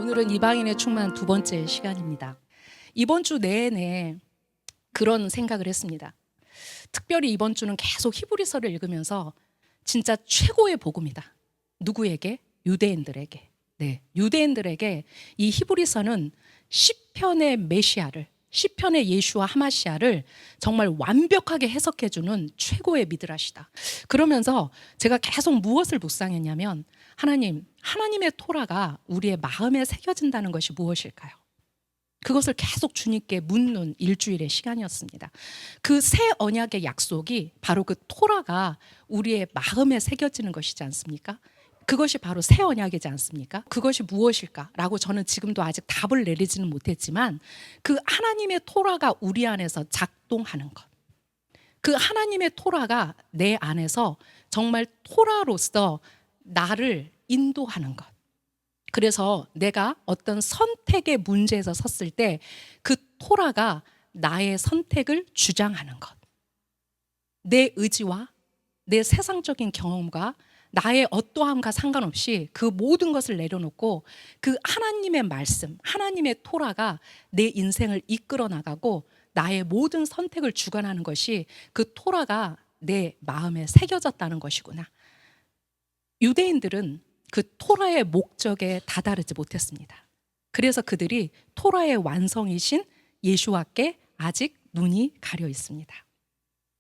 오늘은 이방인의 충만 두 번째 시간입니다. 이번 주 내내 그런 생각을 했습니다. 특별히 이번 주는 계속 히브리서를 읽으면서 진짜 최고의 복음이다. 누구에게? 유대인들에게. 네, 유대인들에게 이 히브리서는 시편의 메시아를, 시편의 예수와 하마시아를 정말 완벽하게 해석해주는 최고의 미드라시다. 그러면서 제가 계속 무엇을 묵상했냐면 하나님의 토라가 우리의 마음에 새겨진다는 것이 무엇일까요? 그것을 계속 주님께 묻는 일주일의 시간이었습니다. 그 새 언약의 약속이 바로 그 토라가 우리의 마음에 새겨지는 것이지 않습니까? 그것이 바로 새 언약이지 않습니까? 그것이 무엇일까라고 저는 지금도 아직 답을 내리지는 못했지만 그 하나님의 토라가 우리 안에서 작동하는 것, 그 하나님의 토라가 내 안에서 정말 토라로서 나를 인도하는 것. 그래서 내가 어떤 선택의 문제에서 섰을 때 그 토라가 나의 선택을 주장하는 것. 내 의지와 내 세상적인 경험과 나의 어떠함과 상관없이 그 모든 것을 내려놓고 그 하나님의 말씀, 하나님의 토라가 내 인생을 이끌어 나가고 나의 모든 선택을 주관하는 것이 그 토라가 내 마음에 새겨졌다는 것이구나. 유대인들은 그 토라의 목적에 다다르지 못했습니다. 그래서 그들이 토라의 완성이신 예수와께 아직 눈이 가려 있습니다.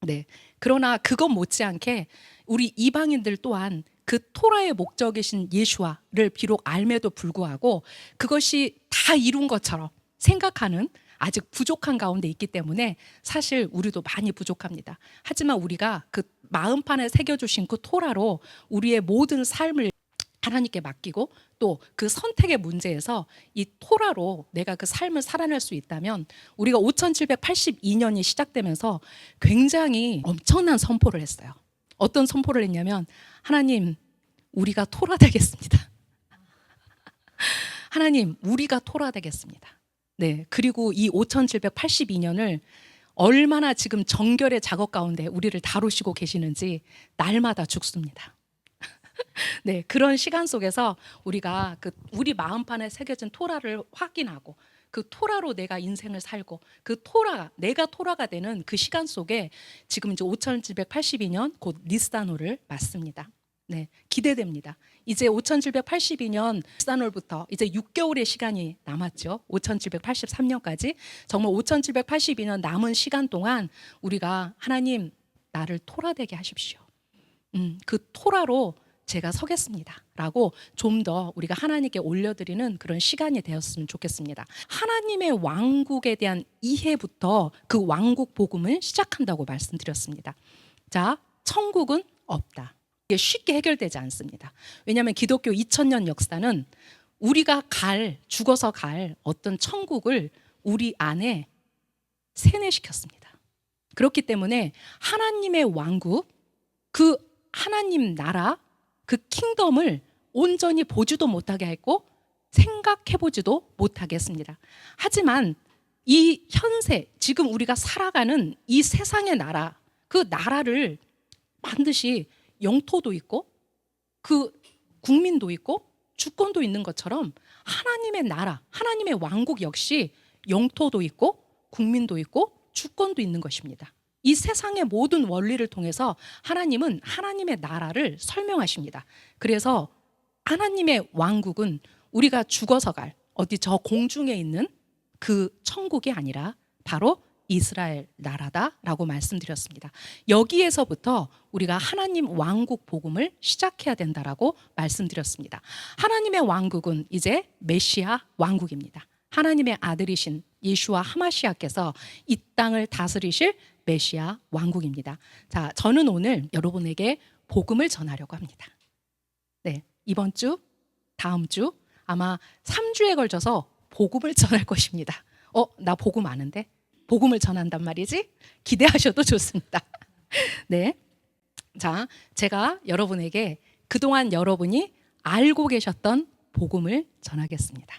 네. 그러나 그것 못지않게 우리 이방인들 또한 그 토라의 목적이신 예수와를 비록 알매도 불구하고 그것이 다 이룬 것처럼 생각하는 아직 부족한 가운데 있기 때문에 사실 우리도 많이 부족합니다. 하지만 우리가 그 마음판에 새겨주신 그 토라로 우리의 모든 삶을 하나님께 맡기고 또 그 선택의 문제에서 이 토라로 내가 그 삶을 살아낼 수 있다면 우리가 5782년이 시작되면서 굉장히 엄청난 선포를 했어요. 어떤 선포를 했냐면 하나님, 우리가 토라 되겠습니다. 하나님, 우리가 토라 되겠습니다. 네, 그리고 이 5782년을 얼마나 지금 정결의 작업 가운데 우리를 다루시고 계시는지 날마다 죽습니다. 네, 그런 시간 속에서 우리가 우리 마음판에 새겨진 토라를 확인하고 그 토라로 내가 인생을 살고 그 토라가 내가 토라가 되는 그 시간 속에 지금 이제 5782년 곧 니스다노를 맞습니다. 네, 기대됩니다. 이제 5782년 니스다노부터 이제 6개월의 시간이 남았죠. 5783년까지 정말 5782년 남은 시간 동안 우리가 하나님 나를 토라 되게 하십시오. 그 토라로 제가 서겠습니다 라고 좀 더 우리가 하나님께 올려드리는 그런 시간이 되었으면 좋겠습니다. 하나님의 왕국에 대한 이해부터 그 왕국 복음을 시작한다고 말씀드렸습니다. 자, 천국은 없다. 이게 쉽게 해결되지 않습니다. 왜냐하면 기독교 2000년 역사는 우리가 죽어서 갈 어떤 천국을 우리 안에 세뇌시켰습니다. 그렇기 때문에 하나님의 왕국, 그 하나님 나라, 그 킹덤을 온전히 보지도 못하게 했고 생각해보지도 못하게 했습니다. 하지만 이 현세, 지금 우리가 살아가는 이 세상의 나라, 그 나라를 반드시 영토도 있고 그 국민도 있고 주권도 있는 것처럼 하나님의 나라, 하나님의 왕국 역시 영토도 있고 국민도 있고 주권도 있는 것입니다. 이 세상의 모든 원리를 통해서 하나님은 하나님의 나라를 설명하십니다. 그래서 하나님의 왕국은 우리가 죽어서 갈 어디 저 공중에 있는 그 천국이 아니라 바로 이스라엘 나라다라고 말씀드렸습니다. 여기에서부터 우리가 하나님 왕국 복음을 시작해야 된다라고 말씀드렸습니다. 하나님의 왕국은 이제 메시아 왕국입니다. 하나님의 아들이신 예수와 하마시아께서 이 땅을 다스리실 메시아 왕국입니다. 자, 저는 오늘 여러분에게 복음을 전하려고 합니다. 네, 이번 주, 다음 주 아마 3주에 걸쳐서 복음을 전할 것입니다. 나 복음 아는데? 복음을 전한단 말이지? 기대하셔도 좋습니다. 네, 자, 제가 여러분에게 그동안 여러분이 알고 계셨던 복음을 전하겠습니다.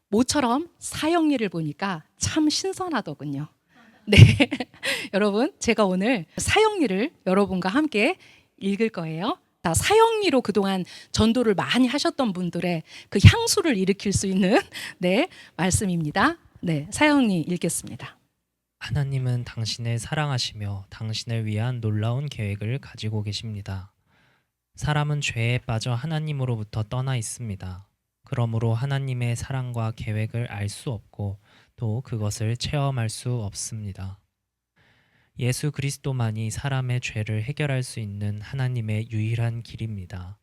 모처럼 사형리를 보니까 참 신선하더군요. 네, 여러분 제가 오늘 사형리를 여러분과 함께 읽을 거예요. 다 사형리로 그동안 전도를 많이 하셨던 분들의 그 향수를 일으킬 수 있는 네, 말씀입니다. 네, 사형리 읽겠습니다. 하나님은 당신을 사랑하시며 당신을 위한 놀라운 계획을 가지고 계십니다. 사람은 죄에 빠져 하나님으로부터 떠나 있습니다. 그러므로 하나님의 사랑과 계획을 알 수 없고 또 그것을 체험할 수 없습니다. 예수 그리스도만이 사람의 죄를 해결할 수 있는 하나님의 유일한 길입니다.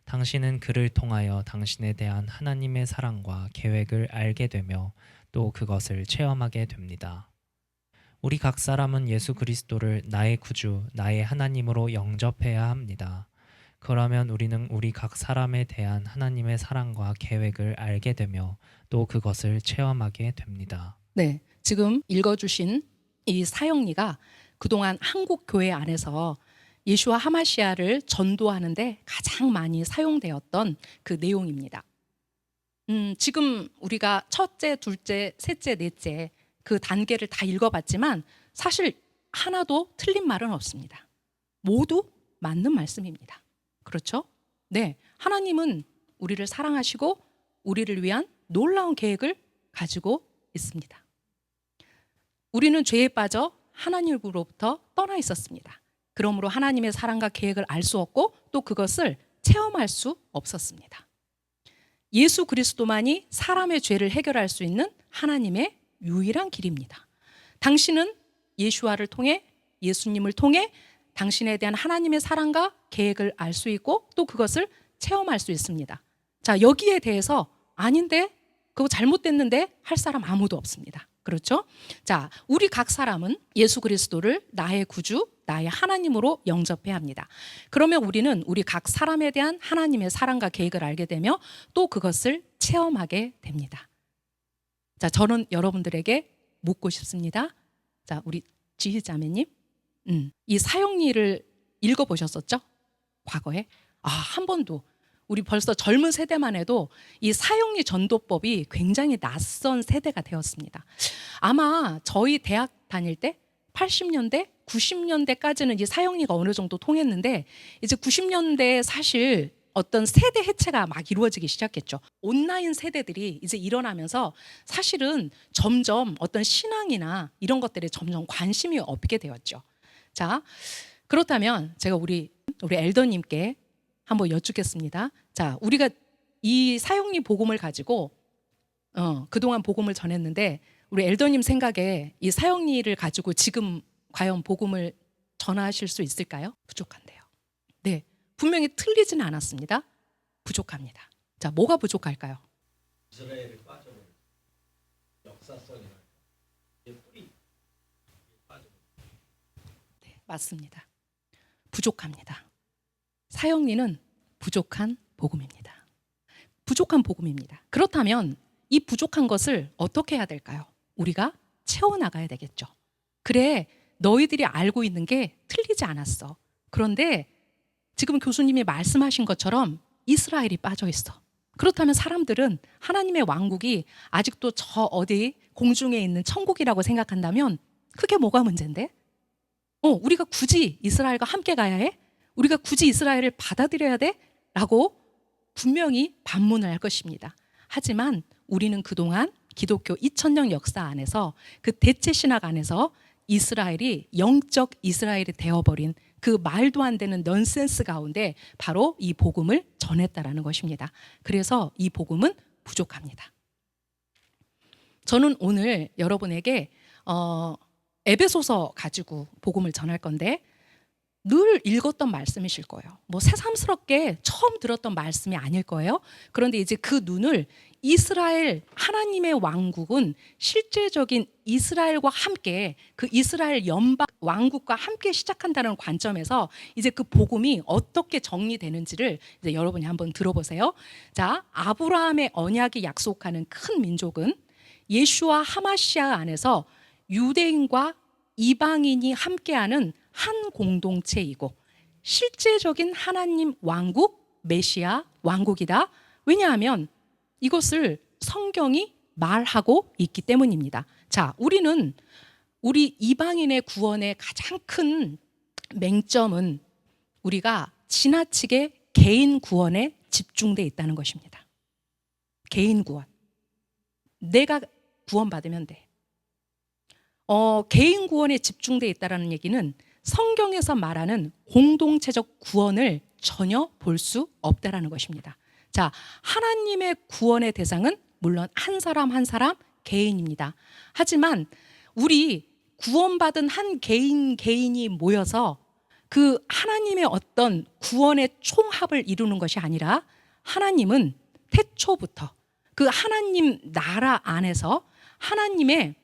당신은 그를 통하여 당신에 대한 하나님의 사랑과 계획을 알게 되며 또 그것을 체험하게 됩니다. 우리 각 사람은 예수 그리스도를 나의 구주, 나의 하나님으로 영접해야 합니다. 그러면 우리는 우리 각 사람에 대한 하나님의 사랑과 계획을 알게 되며 또 그것을 체험하게 됩니다. 네, 지금 읽어주신 이 사형리가 그동안 한국 교회 안에서 예수와 하마시아를 전도하는데 가장 많이 사용되었던 그 내용입니다. 지금 우리가 첫째, 둘째, 셋째, 넷째 그 단계를 다 읽어봤지만 사실 하나도 틀린 말은 없습니다. 모두 맞는 말씀입니다. 그렇죠? 네, 하나님은 우리를 사랑하시고 우리를 위한 놀라운 계획을 가지고 있습니다. 우리는 죄에 빠져 하나님으로부터 떠나 있었습니다. 그러므로 하나님의 사랑과 계획을 알 수 없고 또 그것을 체험할 수 없었습니다. 예수 그리스도만이 사람의 죄를 해결할 수 있는 하나님의 유일한 길입니다. 당신은 예수와를 통해 예수님을 통해 당신에 대한 하나님의 사랑과 계획을 알 수 있고 또 그것을 체험할 수 있습니다. 자, 여기에 대해서 아닌데 그거 잘못됐는데 할 사람 아무도 없습니다. 그렇죠? 자, 우리 각 사람은 예수 그리스도를 나의 구주, 나의 하나님으로 영접해야 합니다. 그러면 우리는 우리 각 사람에 대한 하나님의 사랑과 계획을 알게 되며 또 그것을 체험하게 됩니다. 자, 저는 여러분들에게 묻고 싶습니다. 자, 우리 지희자매님, 이 사형리를 읽어보셨었죠? 과거에? 한 번도. 우리 벌써 젊은 세대만 해도 이 사형리 전도법이 굉장히 낯선 세대가 되었습니다. 아마 저희 대학 다닐 때 80년대, 90년대까지는 이 사형리가 어느 정도 통했는데 이제 90년대에 사실 어떤 세대 해체가 막 이루어지기 시작했죠. 온라인 세대들이 이제 일어나면서 사실은 점점 어떤 신앙이나 이런 것들에 점점 관심이 없게 되었죠. 자, 그렇다면 제가 우리 엘더님께 한번 여쭙겠습니다. 자, 우리가 이 사형리 복음을 가지고 그동안 복음을 전했는데 우리 엘더님 생각에 이 사형리를 가지고 지금 과연 복음을 전하실 수 있을까요? 부족한데요. 네, 분명히 틀리지는 않았습니다. 부족합니다. 자, 뭐가 부족할까요? 이스라엘이 빠져버린 역사성이나 뿌리 빠져버린. 네, 맞습니다. 부족합니다. 사형리는 부족한 복음입니다. 부족한 복음입니다. 그렇다면 이 부족한 것을 어떻게 해야 될까요? 우리가 채워나가야 되겠죠. 그래, 너희들이 알고 있는 게 틀리지 않았어. 그런데 지금 교수님이 말씀하신 것처럼 이스라엘이 빠져 있어. 그렇다면 사람들은 하나님의 왕국이 아직도 저 어디 공중에 있는 천국이라고 생각한다면 그게 뭐가 문제인데? 우리가 굳이 이스라엘과 함께 가야 해? 우리가 굳이 이스라엘을 받아들여야 돼? 라고 분명히 반문을 할 것입니다. 하지만 우리는 그동안 기독교 2000년 역사 안에서 그 대체 신학 안에서 이스라엘이 영적 이스라엘이 되어버린 그 말도 안 되는 넌센스 가운데 바로 이 복음을 전했다라는 것입니다. 그래서 이 복음은 부족합니다. 저는 오늘 여러분에게 에베소서 가지고 복음을 전할 건데 늘 읽었던 말씀이실 거예요. 뭐 새삼스럽게 처음 들었던 말씀이 아닐 거예요. 그런데 이제 그 눈을 이스라엘 하나님의 왕국은 실제적인 이스라엘과 함께 그 이스라엘 연방 왕국과 함께 시작한다는 관점에서 이제 그 복음이 어떻게 정리되는지를 이제 여러분이 한번 들어보세요. 자, 아브라함의 언약이 약속하는 큰 민족은 예수와 하마시아 안에서 유대인과 이방인이 함께하는 한 공동체이고 실제적인 하나님 왕국, 메시아 왕국이다. 왜냐하면 이것을 성경이 말하고 있기 때문입니다. 자, 우리는 우리 이방인의 구원의 가장 큰 맹점은 우리가 지나치게 개인 구원에 집중돼 있다는 것입니다. 개인 구원. 내가 구원받으면 돼. 개인 구원에 집중돼 있다는 얘기는 성경에서 말하는 공동체적 구원을 전혀 볼 수 없다라는 것입니다. 자, 하나님의 구원의 대상은 물론 한 사람 한 사람 개인입니다. 하지만 우리 구원받은 한 개인이 모여서 그 하나님의 어떤 구원의 총합을 이루는 것이 아니라 하나님은 태초부터 그 하나님 나라 안에서 하나님의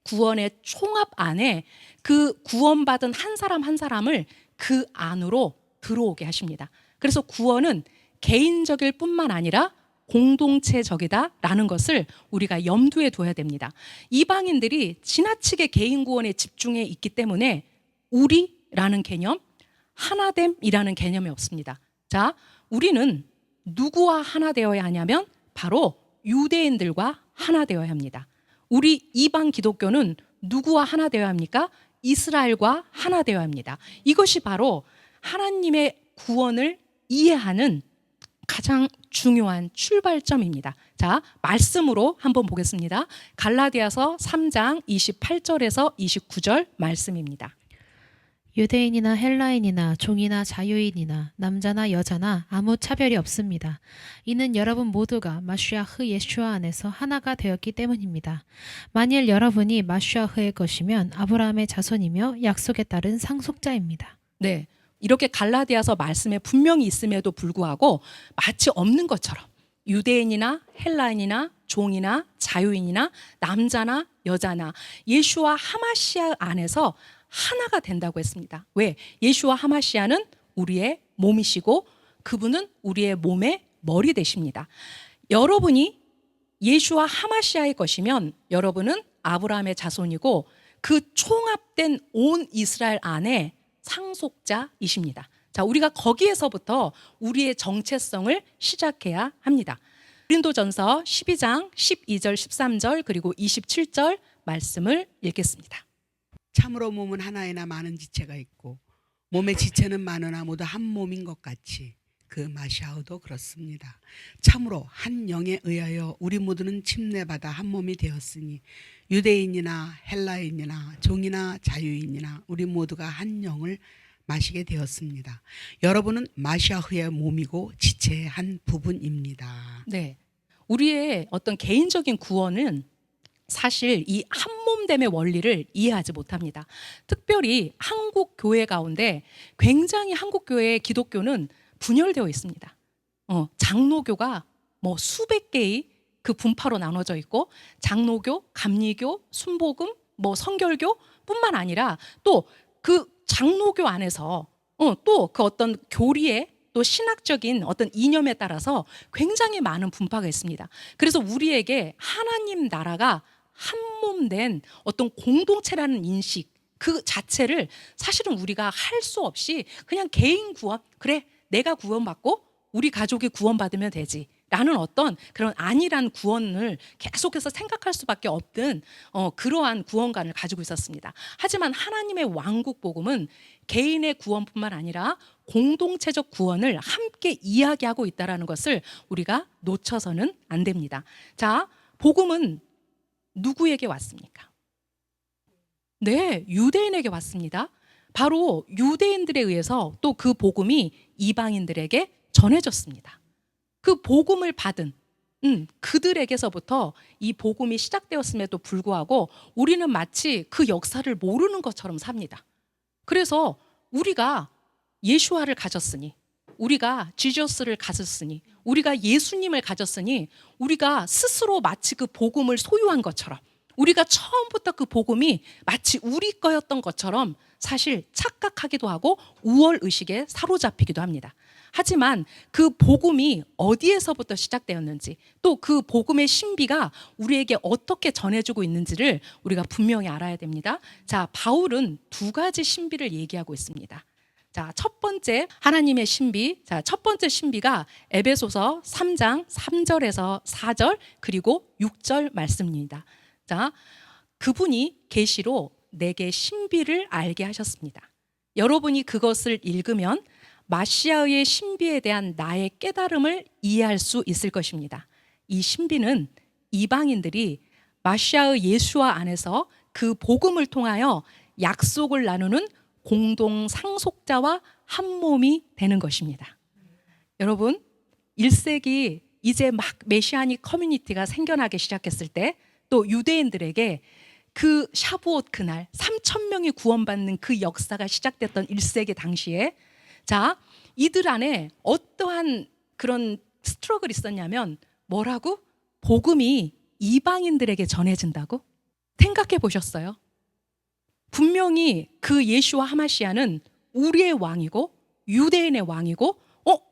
구원의 총합 안에 그 구원받은 한 사람 한 사람을 그 안으로 들어오게 하십니다. 그래서 구원은 개인적일 뿐만 아니라 공동체적이다라는 것을 우리가 염두에 둬야 됩니다. 이방인들이 지나치게 개인 구원에 집중해 있기 때문에 우리라는 개념, 하나됨이라는 개념이 없습니다. 자, 우리는 누구와 하나 되어야 하냐면 바로 유대인들과 하나 되어야 합니다. 우리 이방 기독교는 누구와 하나 되어야 합니까? 이스라엘과 하나 되어야 합니다. 이것이 바로 하나님의 구원을 이해하는 가장 중요한 출발점입니다. 자, 말씀으로 한번 보겠습니다. 갈라디아서 3장 28절에서 29절 말씀입니다. 유대인이나 헬라인이나 종이나 자유인이나 남자나 여자나 아무 차별이 없습니다. 이는 여러분 모두가 마시아흐 예슈아 안에서 하나가 되었기 때문입니다. 만일 여러분이 마시아흐의 것이면 아브라함의 자손이며 약속에 따른 상속자입니다. 네, 이렇게 갈라디아서 말씀에 분명히 있음에도 불구하고 마치 없는 것처럼 유대인이나 헬라인이나 종이나 자유인이나 남자나 여자나 예수와 하마시아 안에서 하나가 된다고 했습니다. 왜? 예수와 하마시아는 우리의 몸이시고 그분은 우리의 몸의 머리 되십니다. 여러분이 예수와 하마시아의 것이면 여러분은 아브라함의 자손이고 그 총합된 온 이스라엘 안에 상속자이십니다. 자, 우리가 거기에서부터 우리의 정체성을 시작해야 합니다. 고린도전서 12장 12절 13절 그리고 27절 말씀을 읽겠습니다. 참으로 몸은 하나이나 많은 지체가 있고 몸의 지체는 많으나 모두 한 몸인 것 같이 그 마시아흐도 그렇습니다. 참으로 한 영에 의하여 우리 모두는 침례받아 한 몸이 되었으니 유대인이나 헬라인이나 종이나 자유인이나 우리 모두가 한 영을 마시게 되었습니다. 여러분은 마시아흐의 몸이고 지체의 한 부분입니다. 네, 우리의 어떤 개인적인 구원은 사실 이 한몸됨의 원리를 이해하지 못합니다. 특별히 한국 교회 가운데 굉장히 한국 교회의 기독교는 분열되어 있습니다. 장로교가 뭐 수백 개의 그 분파로 나눠져 있고 장로교, 감리교, 순복음, 뭐 성결교뿐만 아니라 또 그 장로교 안에서 또 그 어떤 교리의 또 신학적인 어떤 이념에 따라서 굉장히 많은 분파가 있습니다. 그래서 우리에게 하나님 나라가 한몸된 어떤 공동체라는 인식 그 자체를 사실은 우리가 할 수 없이 그냥 개인 구원, 그래 내가 구원받고 우리 가족이 구원받으면 되지 라는 어떤 그런 안일한 구원을 계속해서 생각할 수밖에 없는 그러한 구원관을 가지고 있었습니다. 하지만 하나님의 왕국 복음은 개인의 구원뿐만 아니라 공동체적 구원을 함께 이야기하고 있다는 것을 우리가 놓쳐서는 안 됩니다. 자, 복음은 누구에게 왔습니까? 네, 유대인에게 왔습니다. 바로 유대인들에 의해서 또 그 복음이 이방인들에게 전해졌습니다. 그 복음을 받은 그들에게서부터 이 복음이 시작되었음에도 불구하고 우리는 마치 그 역사를 모르는 것처럼 삽니다. 그래서 우리가 예수와를 가졌으니, 우리가 지저스를 가졌으니, 우리가 예수님을 가졌으니 우리가 스스로 마치 그 복음을 소유한 것처럼, 우리가 처음부터 그 복음이 마치 우리 거였던 것처럼 사실 착각하기도 하고 우월의식에 사로잡히기도 합니다. 하지만 그 복음이 어디에서부터 시작되었는지, 또 그 복음의 신비가 우리에게 어떻게 전해주고 있는지를 우리가 분명히 알아야 됩니다. 자, 바울은 두 가지 신비를 얘기하고 있습니다. 자, 첫 번째 하나님의 신비. 자, 첫 번째 신비가 에베소서 3장 3절에서 4절 그리고 6절 말씀입니다. 자, 그분이 계시로 내게 신비를 알게 하셨습니다. 여러분이 그것을 읽으면 마시아의 신비에 대한 나의 깨달음을 이해할 수 있을 것입니다. 이 신비는 이방인들이 마시아의 예수와 안에서 그 복음을 통하여 약속을 나누는 공동 상속자와 한 몸이 되는 것입니다. 여러분, 1세기 이제 막 메시아닉 커뮤니티가 생겨나기 시작했을 때 또 유대인들에게 그 샤부옷 그날 3,000명이 구원받는 그 역사가 시작됐던 1세기 당시에 자, 이들 안에 어떠한 그런 스트러글이 있었냐면 뭐라고? 복음이 이방인들에게 전해진다고? 생각해 보셨어요? 분명히 그 예수와 하마시아는 우리의 왕이고 유대인의 왕이고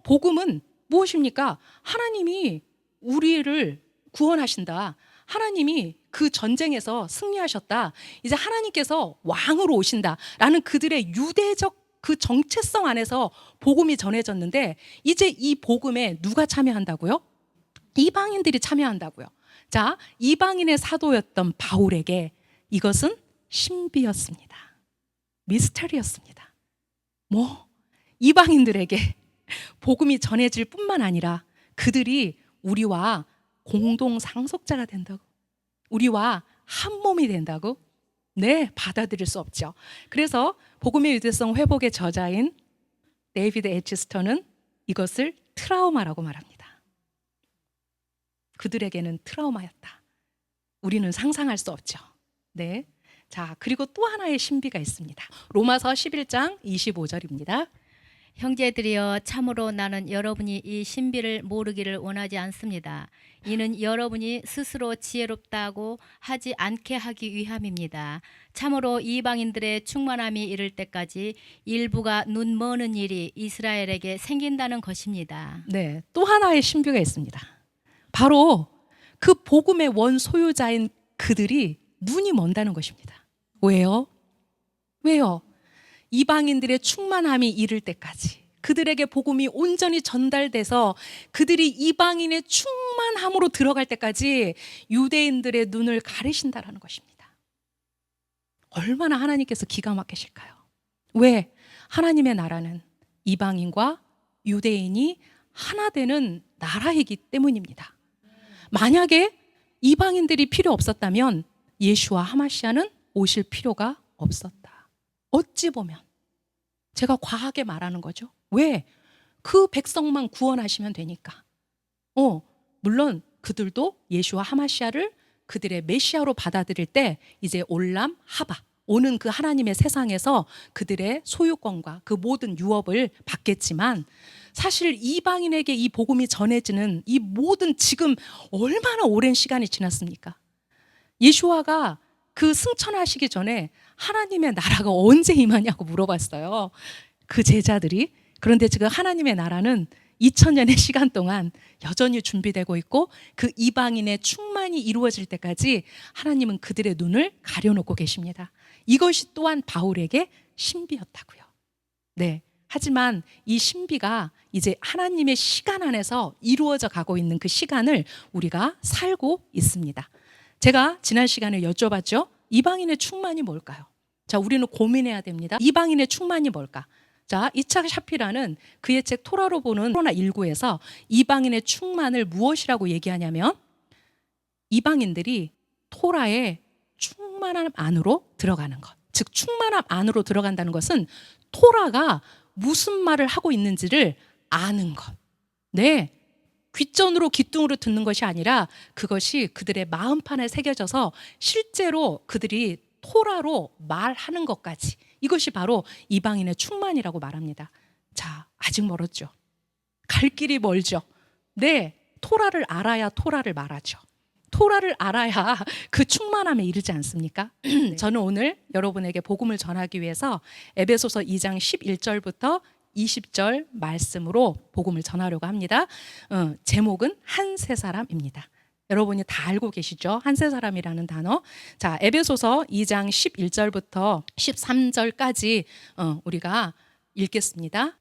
복음은 무엇입니까? 하나님이 우리를 구원하신다. 하나님이 그 전쟁에서 승리하셨다. 이제 하나님께서 왕으로 오신다라는 그들의 유대적 그 정체성 안에서 복음이 전해졌는데 이제 이 복음에 누가 참여한다고요? 이방인들이 참여한다고요. 자, 이방인의 사도였던 바울에게 이것은 신비였습니다. 미스터리였습니다. 이방인들에게 복음이 전해질 뿐만 아니라 그들이 우리와 공동 상속자가 된다고? 우리와 한 몸이 된다고? 네, 받아들일 수 없죠. 그래서 복음의 유대성 회복의 저자인 데이비드 에치스턴은 이것을 트라우마라고 말합니다. 그들에게는 트라우마였다. 우리는 상상할 수 없죠. 네. 자, 그리고 또 하나의 신비가 있습니다. 로마서 11장 25절입니다. 형제들이여, 참으로 나는 여러분이 이 신비를 모르기를 원하지 않습니다. 이는 여러분이 스스로 지혜롭다고 하지 않게 하기 위함입니다. 참으로 이방인들의 충만함이 이를 때까지 일부가 눈 머는 일이 이스라엘에게 생긴다는 것입니다. 네, 또 하나의 신비가 있습니다. 바로 그 복음의 원 소유자인 그들이 눈이 먼다는 것입니다. 왜요? 이방인들의 충만함이 이를 때까지 그들에게 복음이 온전히 전달돼서 그들이 이방인의 충만함으로 들어갈 때까지 유대인들의 눈을 가리신다라는 것입니다. 얼마나 하나님께서 기가 막히실까요? 왜? 하나님의 나라는 이방인과 유대인이 하나 되는 나라이기 때문입니다. 만약에 이방인들이 필요 없었다면 예수와 하마시아는 오실 필요가 없었다. 어찌 보면 제가 과하게 말하는 거죠. 왜? 그 백성만 구원하시면 되니까. 물론 그들도 예수와 하마시아를 그들의 메시아로 받아들일 때 이제 올람 하바 오는 그 하나님의 세상에서 그들의 소유권과 그 모든 유업을 받겠지만 사실 이방인에게 이 복음이 전해지는 이 모든 지금 얼마나 오랜 시간이 지났습니까? 예수와가 그 승천하시기 전에 하나님의 나라가 언제 임하냐고 물어봤어요. 그 제자들이. 그런데 지금 하나님의 나라는 2000년의 시간 동안 여전히 준비되고 있고 그 이방인의 충만이 이루어질 때까지 하나님은 그들의 눈을 가려놓고 계십니다. 이것이 또한 바울에게 신비였다고요. 네. 하지만 이 신비가 이제 하나님의 시간 안에서 이루어져 가고 있는 그 시간을 우리가 살고 있습니다. 제가 지난 시간에 여쭤봤죠. 이방인의 충만이 뭘까요? 자, 우리는 고민해야 됩니다. 이방인의 충만이 뭘까? 자, 이차 샤피라는 그의 책 토라로 보는 코로나19에서 이방인의 충만을 무엇이라고 얘기하냐면 이방인들이 토라의 충만함 안으로 들어가는 것. 즉 충만함 안으로 들어간다는 것은 토라가 무슨 말을 하고 있는지를 아는 것. 네. 귓전으로 귓등으로 듣는 것이 아니라 그것이 그들의 마음판에 새겨져서 실제로 그들이 토라로 말하는 것까지 이것이 바로 이방인의 충만이라고 말합니다. 자, 아직 멀었죠. 갈 길이 멀죠. 네, 토라를 알아야 토라를 말하죠. 토라를 알아야 그 충만함에 이르지 않습니까? 저는 오늘 여러분에게 복음을 전하기 위해서 에베소서 2장 11절부터 20절 말씀으로 복음을 전하려고 합니다. 제목은 한 세 사람입니다. 여러분이 다 알고 계시죠? 한 세 사람이라는 단어. 자, 에베소서 2장 11절부터 13절까지 우리가 읽겠습니다.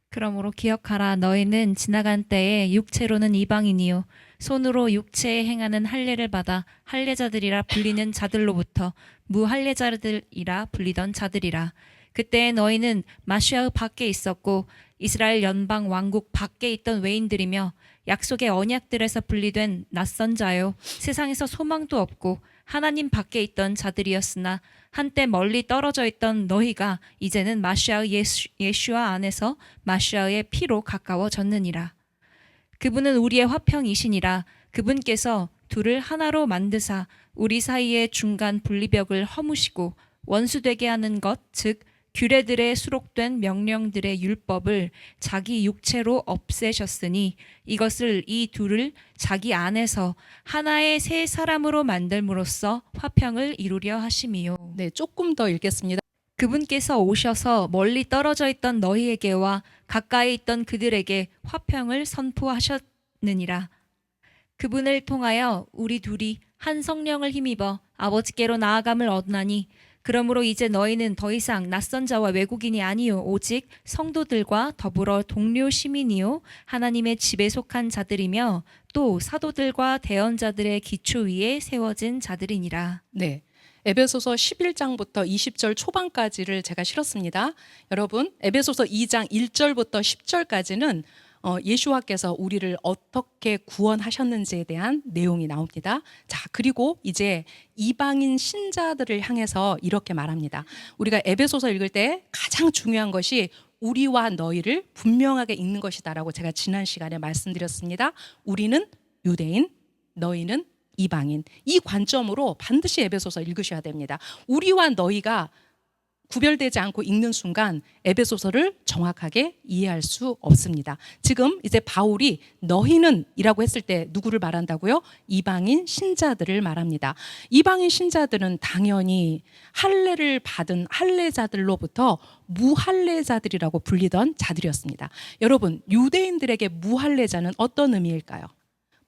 그러므로 기억하라. 너희는 지나간 때에 육체로는 이방인이요 손으로 육체에 행하는 할례를 받아 할례자들이라 불리는 자들로부터 무할례자들이라 불리던 자들이라. 그때 너희는 마시아 밖에 있었고 이스라엘 연방 왕국 밖에 있던 외인들이며 약속의 언약들에서 분리된 낯선 자요 세상에서 소망도 없고 하나님 밖에 있던 자들이었으나 한때 멀리 떨어져 있던 너희가 이제는 마시아의 예슈아 안에서 마시아의 피로 가까워졌느니라. 그분은 우리의 화평이시니라. 그분께서 둘을 하나로 만드사 우리 사이의 중간 분리벽을 허무시고 원수되게 하는 것, 즉 규례들에 수록된 명령들의 율법을 자기 육체로 없애셨으니 이것을 이 둘을 자기 안에서 하나의 새 사람으로 만들므로써 화평을 이루려 하심이요. 네, 조금 더 읽겠습니다. 그분께서 오셔서 멀리 떨어져 있던 너희에게와 가까이 있던 그들에게 화평을 선포하셨느니라. 그분을 통하여 우리 둘이 한 성령을 힘입어 아버지께로 나아감을 얻나니 그러므로 이제 너희는 더 이상 낯선 자와 외국인이 아니요 오직 성도들과 더불어 동료 시민이요 하나님의 집에 속한 자들이며 또 사도들과 대언자들의 기초 위에 세워진 자들이니라. 네. 에베소서 11장부터 20절 초반까지를 제가 실었습니다. 여러분, 에베소서 2장 1절부터 10절까지는 예수와께서 우리를 어떻게 구원하셨는지에 대한 내용이 나옵니다. 자, 그리고 이제 이방인 신자들을 향해서 이렇게 말합니다. 우리가 에베소서 읽을 때 가장 중요한 것이 우리와 너희를 분명하게 읽는 것이다라고 제가 지난 시간에 말씀드렸습니다. 우리는 유대인, 너희는 이방인. 이 관점으로 반드시 에베소서 읽으셔야 됩니다. 우리와 너희가 구별되지 않고 읽는 순간 에베소서를 정확하게 이해할 수 없습니다. 지금 이제 바울이 너희는 이라고 했을 때 누구를 말한다고요? 이방인 신자들을 말합니다. 이방인 신자들은 당연히 할례를 받은 할례자들로부터 무할례자들이라고 불리던 자들이었습니다. 여러분, 유대인들에게 무할례자는 어떤 의미일까요?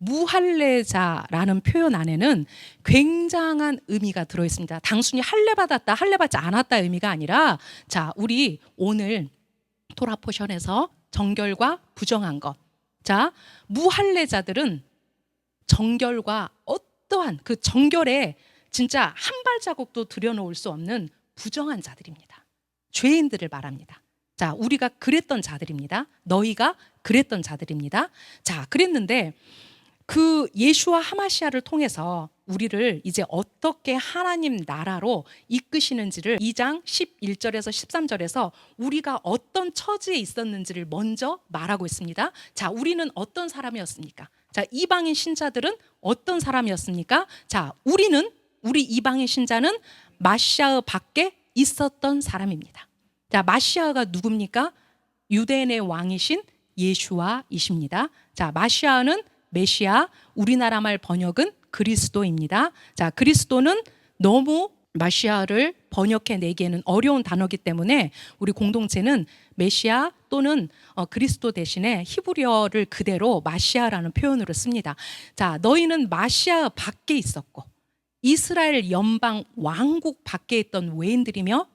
무할례자라는 표현 안에는 굉장한 의미가 들어있습니다. 단순히 할례받았다, 할례받지 않았다 의미가 아니라, 자, 우리 오늘 토라 포션에서 정결과 부정한 것. 자, 무할례자들은 정결과 어떠한 그 정결에 진짜 한 발자국도 들여놓을 수 없는 부정한 자들입니다. 죄인들을 말합니다. 자, 우리가 그랬던 자들입니다. 너희가 그랬던 자들입니다. 자, 그랬는데 그 예수와 하마시아를 통해서 우리를 이제 어떻게 하나님 나라로 이끄시는지를 2장 11절에서 13절에서 우리가 어떤 처지에 있었는지를 먼저 말하고 있습니다. 자, 우리는 어떤 사람이었습니까? 자, 이방인 신자들은 어떤 사람이었습니까? 자, 우리 이방인 신자는 마시아 밖에 있었던 사람입니다. 자, 마시아가 누굽니까? 유대인의 왕이신 예수와이십니다. 자, 마시아는 메시아, 우리나라 말 번역은 그리스도입니다. 자, 그리스도는 너무 마시아를 번역해 내기에는 어려운 단어이기 때문에 우리 공동체는 메시아 또는 그리스도 대신에 히브리어를 그대로 마시아라는 표현으로 씁니다. 자, 너희는 마시아 밖에 있었고 이스라엘 연방 왕국 밖에 있던 외인들이며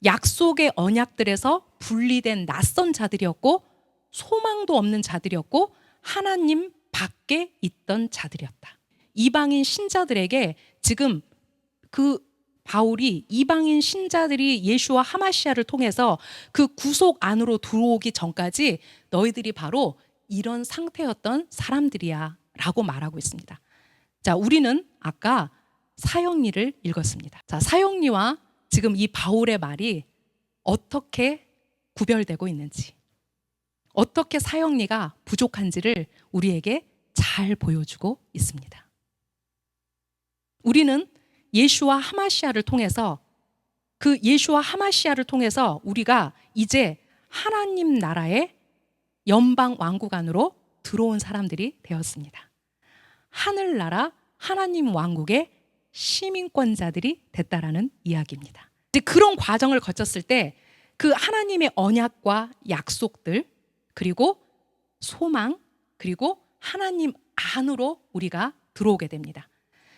약속의 언약들에서 분리된 낯선 자들이었고 소망도 없는 자들이었고 하나님 밖에 있던 자들이었다. 이방인 신자들에게 지금 그 바울이 이방인 신자들이 예수와 하마시아를 통해서 그 구속 안으로 들어오기 전까지 너희들이 바로 이런 상태였던 사람들이야 라고 말하고 있습니다. 자, 우리는 아까 사형리를 읽었습니다. 자, 사형리와 지금 이 바울의 말이 어떻게 구별되고 있는지, 어떻게 사형리가 부족한지를 우리에게 잘 보여주고 있습니다. 우리는 예수와 하마시아를 통해서 그 예수와 하마시아를 통해서 우리가 이제 하나님 나라의 연방 왕국 안으로 들어온 사람들이 되었습니다. 하늘나라 하나님 왕국의 시민권자들이 됐다라는 이야기입니다. 이제 그런 과정을 거쳤을 때 그 하나님의 언약과 약속들 그리고 소망 그리고 하나님 안으로 우리가 들어오게 됩니다.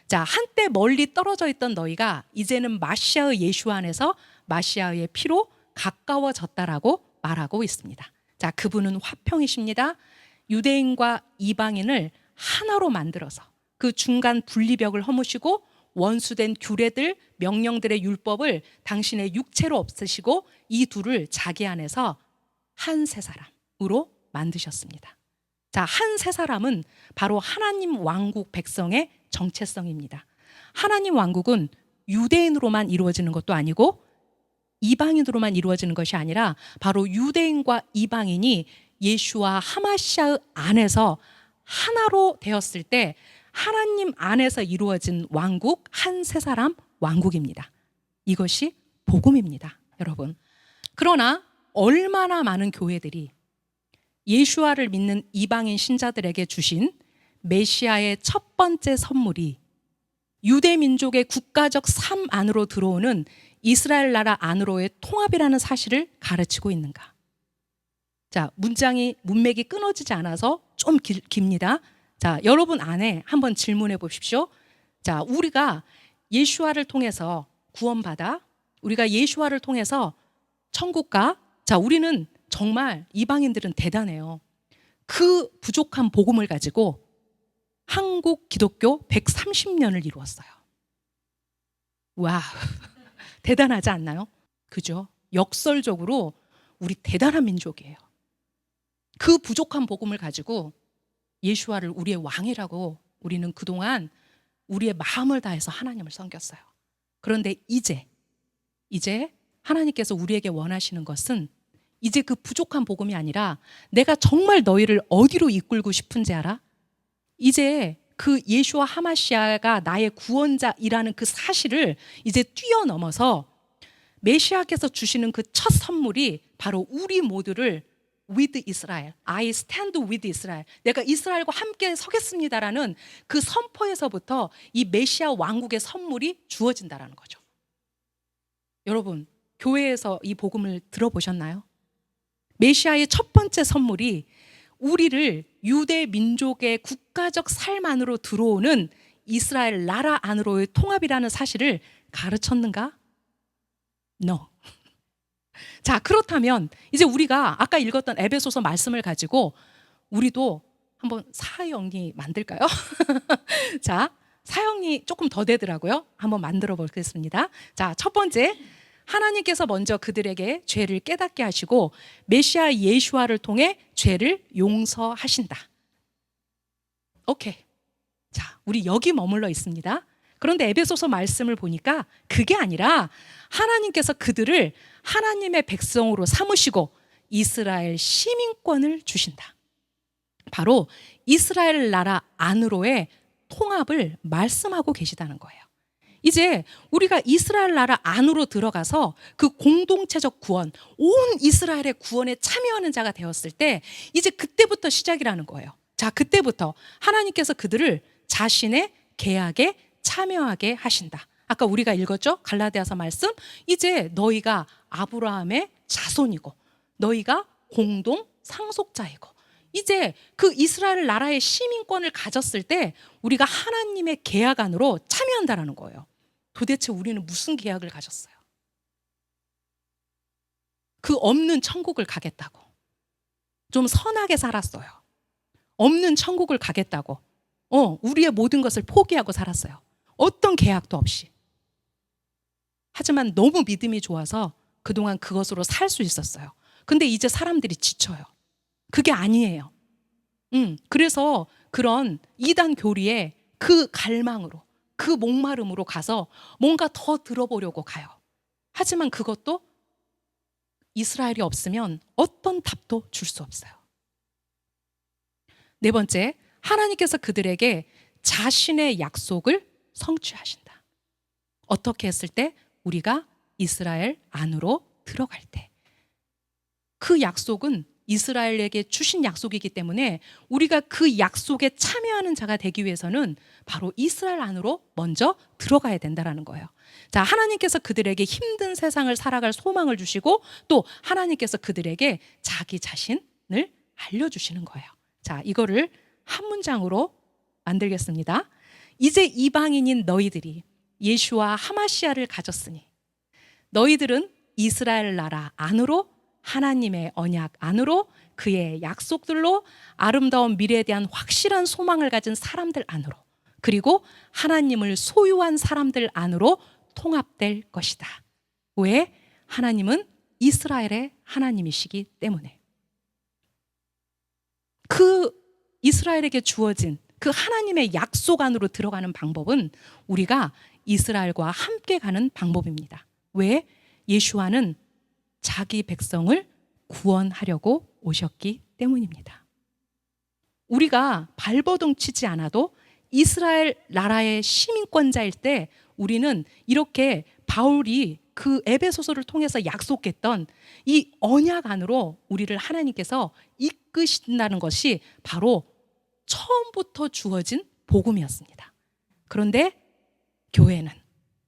자, 한때 멀리 떨어져 있던 너희가 이제는 마시아의 예수 안에서 마시아의 피로 가까워졌다라고 말하고 있습니다. 자, 그분은 화평이십니다. 유대인과 이방인을 하나로 만들어서 그 중간 분리벽을 허무시고 원수된 규례들, 명령들의 율법을 당신의 육체로 없애시고 이 둘을 자기 안에서 한 세 사람으로 만드셨습니다. 자, 한 세 사람은 바로 하나님 왕국 백성의 정체성입니다. 하나님 왕국은 유대인으로만 이루어지는 것도 아니고 이방인으로만 이루어지는 것이 아니라 바로 유대인과 이방인이 예수와 하마시아 안에서 하나로 되었을 때 하나님 안에서 이루어진 왕국, 한 세 사람 왕국입니다. 이것이 복음입니다, 여러분. 그러나 얼마나 많은 교회들이 예수와를 믿는 이방인 신자들에게 주신 메시아의 첫 번째 선물이 유대 민족의 국가적 삶 안으로 들어오는 이스라엘 나라 안으로의 통합이라는 사실을 가르치고 있는가? 자, 문맥이 끊어지지 않아서 좀 깁니다. 자, 여러분 안에 한번 질문해 보십시오. 자, 우리가 예수와를 통해서 구원받아, 우리가 예수와를 통해서 천국 가. 자, 우리는 정말 이방인들은 대단해요. 그 부족한 복음을 가지고 한국 기독교 130년을 이루었어요. 와, 대단하지 않나요? 그죠? 역설적으로 우리 대단한 민족이에요. 그 부족한 복음을 가지고 예수와를 우리의 왕이라고 우리는 그동안 우리의 마음을 다해서 하나님을 섬겼어요. 그런데 이제 하나님께서 우리에게 원하시는 것은 이제 그 부족한 복음이 아니라 내가 정말 너희를 어디로 이끌고 싶은지 알아? 이제 그 예수와 하마시아가 나의 구원자이라는 그 사실을 이제 뛰어넘어서 메시아께서 주시는 그 첫 선물이 바로 우리 모두를 with Israel, I stand with Israel, 내가 이스라엘과 함께 서겠습니다라는 그 선포에서부터 이 메시아 왕국의 선물이 주어진다라는 거죠. 여러분, 교회에서 이 복음을 들어보셨나요? 메시아의 첫 번째 선물이 우리를 유대 민족의 국가적 삶 안으로 들어오는 이스라엘 나라 안으로의 통합이라는 사실을 가르쳤는가? No. 자, 그렇다면 이제 우리가 아까 읽었던 에베소서 말씀을 가지고 우리도 한번 사형리 만들까요? 자, 사형리 조금 더 되더라고요. 한번 만들어 보겠습니다. 자, 첫 번째, 하나님께서 먼저 그들에게 죄를 깨닫게 하시고 메시아 예수와를 통해 죄를 용서하신다. 오케이. 자, 우리 여기 머물러 있습니다. 그런데 에베소서 말씀을 보니까 그게 아니라 하나님께서 그들을 하나님의 백성으로 삼으시고 이스라엘 시민권을 주신다. 바로 이스라엘 나라 안으로의 통합을 말씀하고 계시다는 거예요. 이제 우리가 이스라엘 나라 안으로 들어가서 그 공동체적 구원, 온 이스라엘의 구원에 참여하는 자가 되었을 때 이제 그때부터 시작이라는 거예요. 자, 그때부터 하나님께서 그들을 자신의 계약에 참여하게 하신다. 아까 우리가 읽었죠? 갈라디아서 말씀. 이제 너희가 아브라함의 자손이고 너희가 공동 상속자이고 이제 그 이스라엘 나라의 시민권을 가졌을 때 우리가 하나님의 계약 안으로 참여한다라는 거예요. 도대체 우리는 무슨 계약을 가졌어요? 그 없는 천국을 가겠다고. 좀 선하게 살았어요. 없는 천국을 가겠다고. 우리의 모든 것을 포기하고 살았어요. 어떤 계약도 없이. 하지만 너무 믿음이 좋아서 그동안 그것으로 살 수 있었어요. 근데 이제 사람들이 지쳐요. 그게 아니에요. 그래서 그런 이단 교리에 그 갈망으로, 그 목마름으로 가서 뭔가 더 들어보려고 가요. 하지만 그것도 이스라엘이 없으면 어떤 답도 줄 수 없어요. 네 번째, 하나님께서 그들에게 자신의 약속을 성취하신다. 어떻게 했을 때? 우리가 이스라엘 안으로 들어갈 때. 그 약속은 이스라엘에게 주신 약속이기 때문에 우리가 그 약속에 참여하는 자가 되기 위해서는 바로 이스라엘 안으로 먼저 들어가야 된다는 거예요. 자, 하나님께서 그들에게 힘든 세상을 살아갈 소망을 주시고 또 하나님께서 그들에게 자기 자신을 알려주시는 거예요. 자, 이거를 한 문장으로 만들겠습니다. 이제 이방인인 너희들이 예수와 하마시아를 가졌으니 너희들은 이스라엘 나라 안으로 하나님의 언약 안으로 그의 약속들로 아름다운 미래에 대한 확실한 소망을 가진 사람들 안으로 그리고 하나님을 소유한 사람들 안으로 통합될 것이다. 왜? 하나님은 이스라엘의 하나님이시기 때문에. 그 이스라엘에게 주어진 그 하나님의 약속 안으로 들어가는 방법은 우리가 이스라엘과 함께 가는 방법입니다. 왜? 예수와는 자기 백성을 구원하려고 오셨기 때문입니다. 우리가 발버둥 치지 않아도 이스라엘 나라의 시민권자일 때 우리는 이렇게 바울이 그 에베소서를 통해서 약속했던 이 언약 안으로 우리를 하나님께서 이끄신다는 것이 바로 처음부터 주어진 복음이었습니다. 그런데 교회는,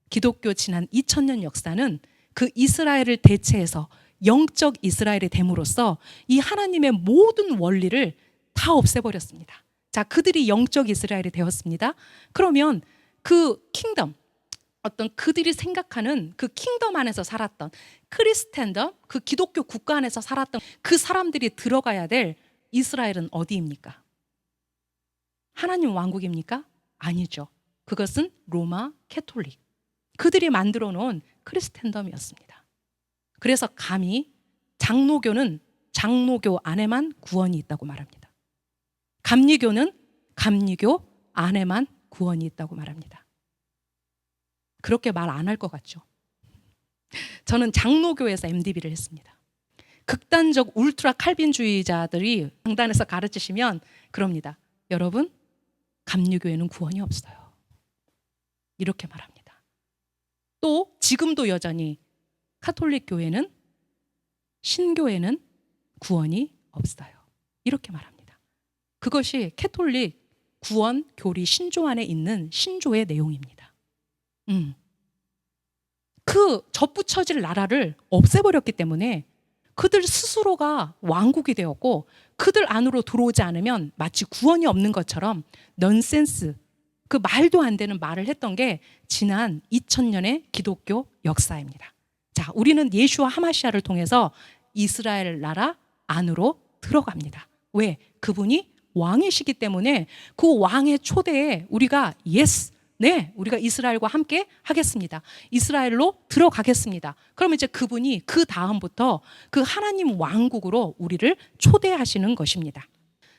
기독교 지난 2000년 역사는 그 이스라엘을 대체해서 영적 이스라엘이 됨으로써 이 하나님의 모든 원리를 다 없애버렸습니다. 자, 그들이 영적 이스라엘이 되었습니다. 그러면 그 킹덤, 어떤 그들이 생각하는 그 킹덤 안에서 살았던 크리스텐덤, 그 기독교 국가 안에서 살았던 그 사람들이 들어가야 될 이스라엘은 어디입니까? 하나님 왕국입니까? 아니죠. 그것은 로마 캐톨릭, 그들이 만들어 놓은 크리스텐덤이었습니다. 그래서 감히 장로교는 장로교 안에만 구원이 있다고 말합니다. 감리교는 감리교 안에만 구원이 있다고 말합니다. 그렇게 말 안 할 것 같죠? 저는 장로교에서 MDB를 했습니다. 극단적 울트라 칼빈주의자들이 강단에서 가르치시면 그럽니다. 여러분, 감리교에는 구원이 없어요. 이렇게 말합니다. 또 지금도 여전히 카톨릭 교회는, 신교회는 구원이 없어요. 이렇게 말합니다. 그것이 캐톨릭 구원 교리 신조 안에 있는 신조의 내용입니다. 그 접붙여질 나라를 없애버렸기 때문에 그들 스스로가 왕국이 되었고, 그들 안으로 들어오지 않으면 마치 구원이 없는 것처럼 넌센스, 그 말도 안 되는 말을 했던 게 지난 2000년의 기독교 역사입니다. 자, 우리는 예수와 하마시아를 통해서 이스라엘 나라 안으로 들어갑니다. 왜? 그분이 왕이시기 때문에 그 왕의 초대에 우리가 예스, 네, 우리가 이스라엘과 함께 하겠습니다. 이스라엘로 들어가겠습니다. 그러면 이제 그분이 그 다음부터 그 하나님 왕국으로 우리를 초대하시는 것입니다.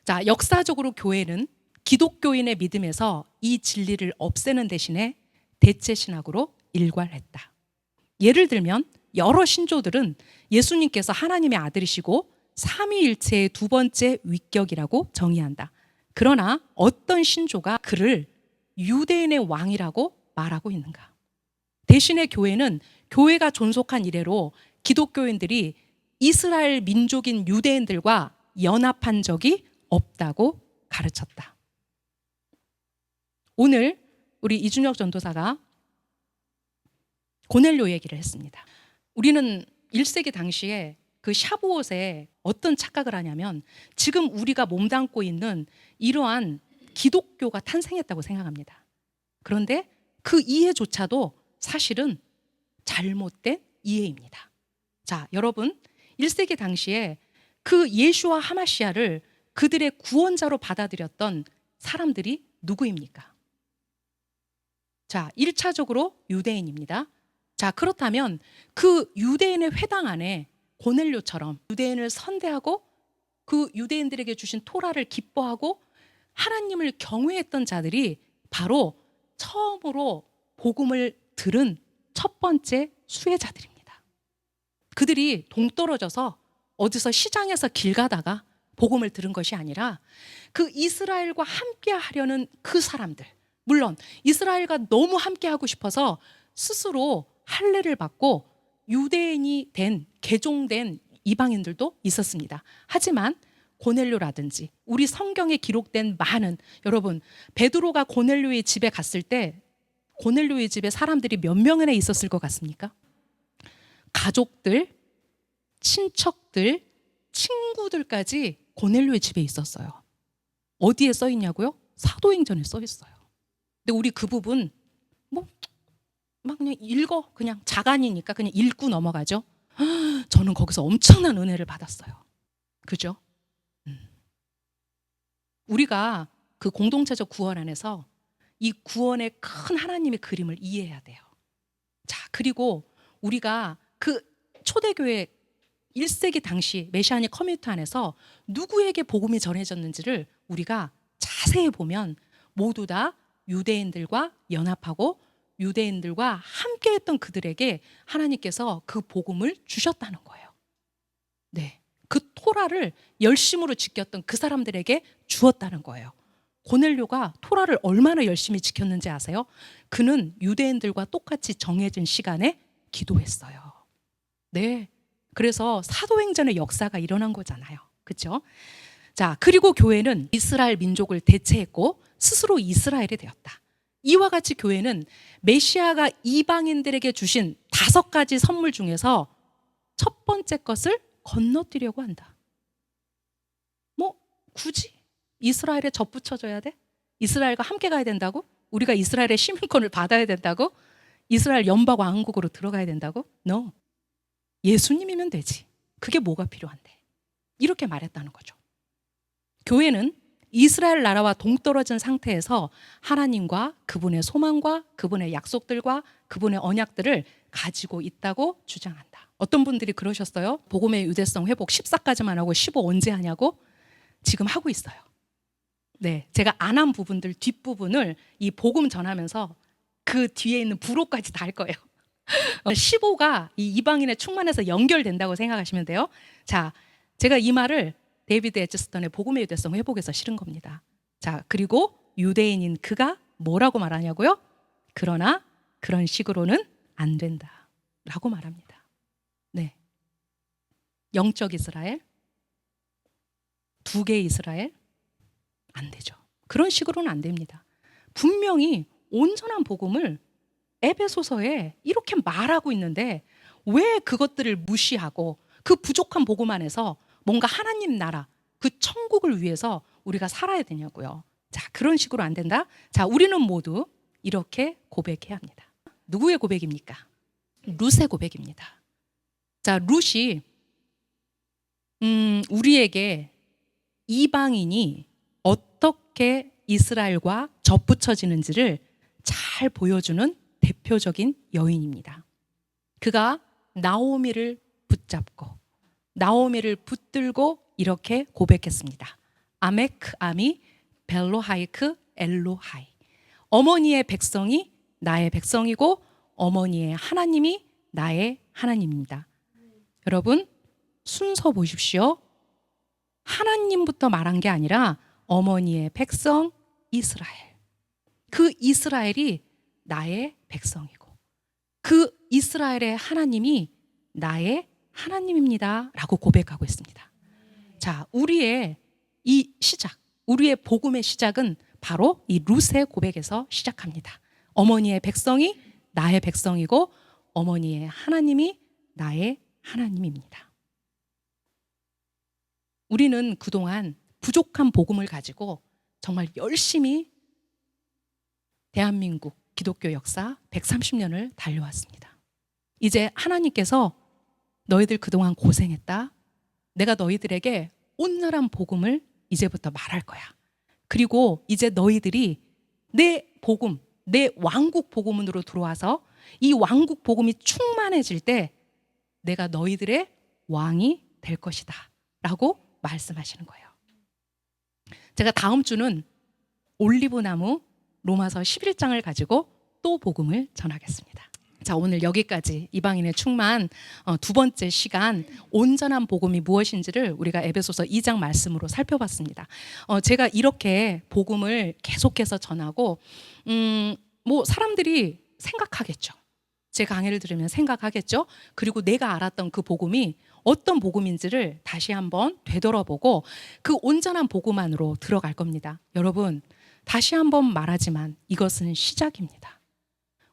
자, 역사적으로 교회는 기독교인의 믿음에서 이 진리를 없애는 대신에 대체 신학으로 일괄했다. 예를 들면 여러 신조들은 예수님께서 하나님의 아들이시고 삼위일체의 두 번째 위격이라고 정의한다. 그러나 어떤 신조가 그를 유대인의 왕이라고 말하고 있는가? 대신에 교회는 교회가 존속한 이래로 기독교인들이 이스라엘 민족인 유대인들과 연합한 적이 없다고 가르쳤다. 오늘 우리 이준혁 전도사가 고넬료 얘기를 했습니다. 우리는 1세기 당시에 그 샤브옷에 어떤 착각을 하냐면 지금 우리가 몸담고 있는 이러한 기독교가 탄생했다고 생각합니다. 그런데 그 이해조차도 사실은 잘못된 이해입니다. 자, 여러분, 1세기 당시에 그 예수와 하마시아를 그들의 구원자로 받아들였던 사람들이 누구입니까? 자, 1차적으로 유대인입니다. 자, 그렇다면 그 유대인의 회당 안에 고넬료처럼 유대인을 선대하고 그 유대인들에게 주신 토라를 기뻐하고 하나님을 경외했던 자들이 바로 처음으로 복음을 들은 첫 번째 수혜자들입니다. 그들이 동떨어져서 어디서 시장에서 길 가다가 복음을 들은 것이 아니라 그 이스라엘과 함께 하려는 그 사람들, 물론 이스라엘과 너무 함께 하고 싶어서 스스로 할례를 받고 유대인이 된, 개종된 이방인들도 있었습니다. 하지만 고넬료라든지 우리 성경에 기록된 많은, 여러분, 베드로가 고넬료의 집에 갔을 때 고넬료의 집에 사람들이 몇 명이나 있었을 것 같습니까? 가족들, 친척들, 친구들까지 고넬료의 집에 있었어요. 어디에 써 있냐고요? 사도행전에 써 있어요. 근데 우리 그 부분 막 그냥 읽어, 그냥 자간이니까 그냥 읽고 넘어가죠. 저는 거기서 엄청난 은혜를 받았어요. 그죠? 우리가 그 공동체적 구원 안에서 이 구원의 큰 하나님의 그림을 이해해야 돼요. 자, 그리고 우리가 그 초대교회 1세기 당시 메시아닉 커뮤니티 안에서 누구에게 복음이 전해졌는지를 우리가 자세히 보면 모두 다 유대인들과 연합하고 유대인들과 함께했던 그들에게 하나님께서 그 복음을 주셨다는 거예요. 네, 그 토라를 열심으로 지켰던 그 사람들에게 주었다는 거예요. 고넬료가 토라를 얼마나 열심히 지켰는지 아세요? 그는 유대인들과 똑같이 정해진 시간에 기도했어요. 네, 그래서 사도행전의 역사가 일어난 거잖아요. 그렇죠? 자, 그리고 교회는 이스라엘 민족을 대체했고 스스로 이스라엘이 되었다. 이와 같이 교회는 메시아가 이방인들에게 주신 5가지 선물 중에서 첫 번째 것을 건너뛰려고 한다. 뭐 굳이 이스라엘에 접붙여줘야 돼? 이스라엘과 함께 가야 된다고? 우리가 이스라엘의 시민권을 받아야 된다고? 이스라엘 연방 왕국으로 들어가야 된다고? No. 예수님이면 되지. 그게 뭐가 필요한데? 이렇게 말했다는 거죠. 교회는 이스라엘 나라와 동떨어진 상태에서 하나님과 그분의 소망과 그분의 약속들과 그분의 언약들을 가지고 있다고 주장한다. 어떤 분들이 그러셨어요? 복음의 유대성 회복 14까지만 하고 15 언제 하냐고? 지금 하고 있어요. 네, 제가 안 한 부분들 뒷부분을 이 복음 전하면서 그 뒤에 있는 부로까지 다 할 거예요. 15가 이 이방인의 충만해서 연결된다고 생각하시면 돼요. 자, 제가 이 말을 데이비드 에즈스턴의 복음의 유대성 회복에서 실은 겁니다. 자, 그리고 유대인인 그가 뭐라고 말하냐고요? 그러나 그런 식으로는 안 된다 라고 말합니다. 네, 영적 이스라엘, 2개의 이스라엘 안 되죠. 그런 식으로는 안 됩니다. 분명히 온전한 복음을 에베소서에 이렇게 말하고 있는데 왜 그것들을 무시하고 그 부족한 복음 안에서 뭔가 하나님 나라, 그 천국을 위해서 우리가 살아야 되냐고요. 자, 그런 식으로 안 된다. 자, 우리는 모두 이렇게 고백해야 합니다. 누구의 고백입니까? 룻의 고백입니다. 자, 룻이 우리에게 이방인이 어떻게 이스라엘과 접붙여지는지를 잘 보여주는 대표적인 여인입니다. 그가 나오미를 붙잡고 나오미를 붙들고 이렇게 고백했습니다. 아메크 아미 벨로하이크 엘로하이. 어머니의 백성이 나의 백성이고 어머니의 하나님이 나의 하나님입니다. 여러분, 순서 보십시오. 하나님부터 말한 게 아니라 어머니의 백성 이스라엘. 그 이스라엘이 나의 백성이고 그 이스라엘의 하나님이 나의 하나님입니다 라고 고백하고 있습니다. 자, 우리의 이 시작, 우리의 복음의 시작은 바로 이 룻의 고백에서 시작합니다. 어머니의 백성이 나의 백성이고 어머니의 하나님이 나의 하나님입니다. 우리는 그동안 부족한 복음을 가지고 정말 열심히 대한민국 기독교 역사 130년을 달려왔습니다. 이제 하나님께서 너희들 그동안 고생했다. 내가 너희들에게 온전한 복음을 이제부터 말할 거야. 그리고 이제 너희들이 내 복음, 내 왕국 복음으로 들어와서 이 왕국 복음이 충만해질 때 내가 너희들의 왕이 될 것이다 라고 말씀하시는 거예요. 제가 다음 주는 올리브나무 로마서 11장을 가지고 또 복음을 전하겠습니다. 자, 오늘 여기까지 이방인의 충만 2번째 시간 온전한 복음이 무엇인지를 우리가 에베소서 2장 말씀으로 살펴봤습니다. 제가 이렇게 복음을 계속해서 전하고 뭐 사람들이 생각하겠죠. 제 강의를 들으면 생각하겠죠. 그리고 내가 알았던 그 복음이 어떤 복음인지를 다시 한번 되돌아보고 그 온전한 복음 안으로 들어갈 겁니다. 여러분, 다시 한번 말하지만 이것은 시작입니다.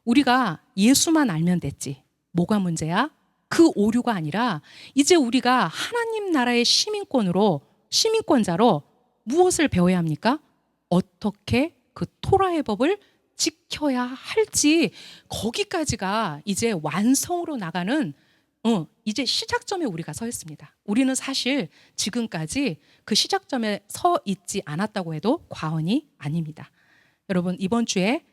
우리가 예수만 알면 됐지. 뭐가 문제야? 그 오류가 아니라 이제 우리가 하나님 나라의 시민권자로 무엇을 배워야 합니까? 어떻게 그 토라의 법을 지켜야 할지 거기까지가 이제 완성으로 나가는 이제 시작점에 우리가 서 있습니다. 우리는 사실 지금까지 그 시작점에 서 있지 않았다고 해도 과언이 아닙니다. 여러분 이번 주에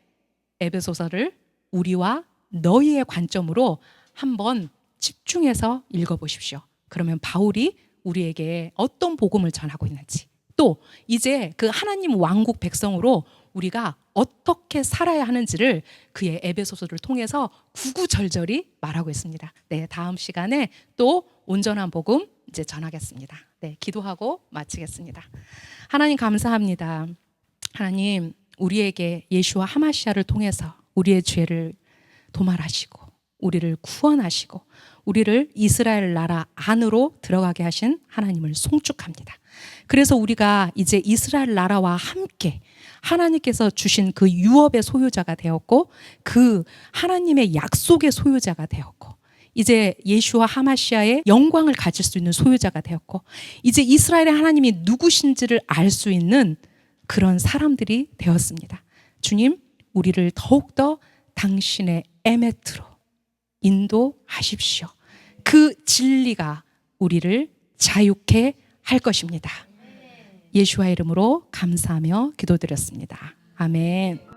에베소서를 우리와 너희의 관점으로 한번 집중해서 읽어보십시오. 그러면 바울이 우리에게 어떤 복음을 전하고 있는지, 또 이제 그 하나님 왕국 백성으로 우리가 어떻게 살아야 하는지를 그의 에베소서를 통해서 구구절절히 말하고 있습니다. 네, 다음 시간에 또 온전한 복음 이제 전하겠습니다. 네, 기도하고 마치겠습니다. 하나님 감사합니다. 하나님, 우리에게 예수와 하마시아를 통해서 우리의 죄를 도말하시고 우리를 구원하시고 우리를 이스라엘 나라 안으로 들어가게 하신 하나님을 송축합니다. 그래서 우리가 이제 이스라엘 나라와 함께 하나님께서 주신 그 유업의 소유자가 되었고, 그 하나님의 약속의 소유자가 되었고, 이제 예수와 하마시아의 영광을 가질 수 있는 소유자가 되었고, 이제 이스라엘의 하나님이 누구신지를 알 수 있는 그런 사람들이 되었습니다. 주님, 우리를 더욱더 당신의 에메트로 인도하십시오. 그 진리가 우리를 자유케 할 것입니다. 예수와 이름으로 감사하며 기도드렸습니다. 아멘.